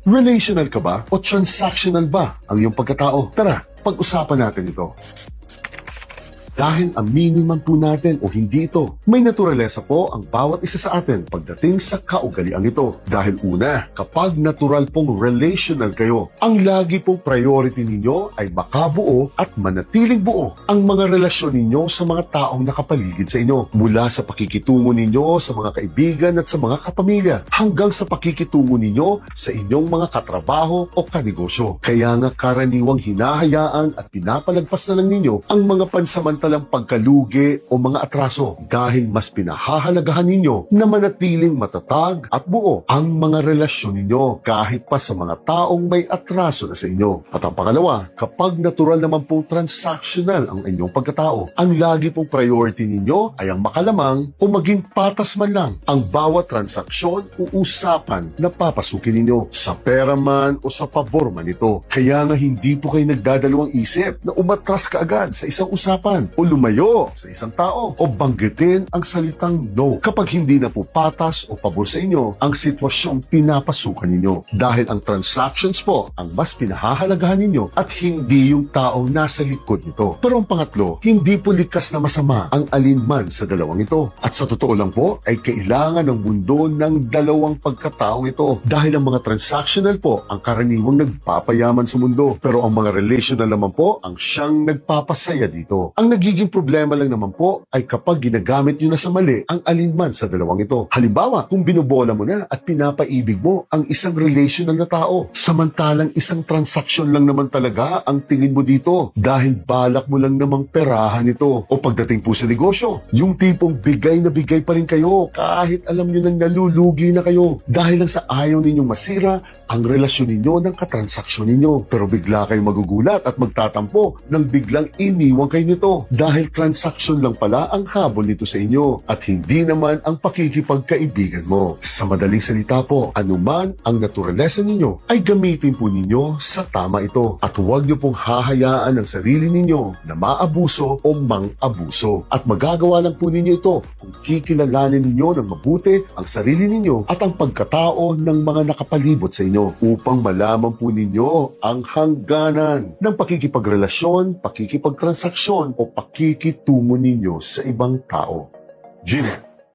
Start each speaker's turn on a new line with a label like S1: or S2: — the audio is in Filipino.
S1: Relational ka ba o transactional ba ang iyong pagkatao? Tara, pag-usapan natin ito. Dahil aminin man po natin o hindi ito, may naturalesa po ang bawat isa sa atin pagdating sa kaugalian ito. Dahil una, kapag natural pong relational kayo, ang lagi pong priority ninyo ay makabuo at manatiling buo ang mga relasyon ninyo sa mga taong nakapaligid sa inyo. Mula sa pakikitungo ninyo sa mga kaibigan at sa mga kapamilya, hanggang sa pakikitungo ninyo sa inyong mga katrabaho o kanegosyo. Kaya nga karaniwang hinahayaan at pinapalagpas na lang ninyo ang mga pansamantalang pagkalugi o mga atraso dahil mas pinahahalagahan ninyo na manatiling matatag at buo ang mga relasyon ninyo kahit pa sa mga taong may atraso na sa inyo. At ang pangalawa, kapag natural naman pong transactional ang inyong pagkatao, ang lagi pong priority ninyo ay ang makalamang o maging patas man lang ang bawat transaksyon o usapan na papasukin ninyo sa pera man o sa pabor man ito. Kaya nga hindi po kayo nagdadalawang isip na umatras kaagad sa isang usapan o lumayo sa isang tao o banggitin ang salitang no kapag hindi na po patas o pabor sa inyo ang sitwasyong pinapasukan ninyo. Dahil ang transactions po ang mas pinahahalagahan ninyo at hindi yung taong nasa likod nito. Pero ang pangatlo, hindi po likas na masama ang alinman sa dalawang ito. At sa totoo lang po ay kailangan ng mundo ng dalawang pagkataong ito dahil ang mga transactional po ang karaniwang nagpapayaman sa mundo pero ang mga relational naman po ang siyang nagpapasaya dito. Ang nagiging problema lang naman po ay kapag ginagamit nyo na sa mali ang alinman sa dalawang ito. Halimbawa, kung binubola mo na at pinapaibig mo ang isang relational na tao, samantalang isang transaksyon lang naman talaga ang tingin mo dito dahil balak mo lang namang perahan ito. O pagdating po sa negosyo, yung tipong bigay na bigay pa rin kayo kahit alam nyo nang nalulugi na kayo dahil lang sa ayaw ninyong masira ang relasyon ninyo ng katransaksyon ninyo. Pero bigla kayong magugulat at magtatampo nang biglang iniwan kayo nito dahil transaksyon lang pala ang habol nito sa inyo at hindi naman ang pakikipagkaibigan mo. Sa madaling salita po, anuman ang naturalesa ninyo ay gamitin po ninyo sa tama ito at huwag nyo pong hahayaan ang sarili ninyo na maabuso o mang-abuso. At magagawa lang po ninyo ito kung kikilalanin ninyo ng mabuti ang sarili ninyo at ang pagkatao ng mga nakapalibot sa inyo upang malaman po ninyo ang hangganan ng pakikipagrelasyon, pakikipagtransaksyon o pakikitungo ninyo sa ibang tao. Gina.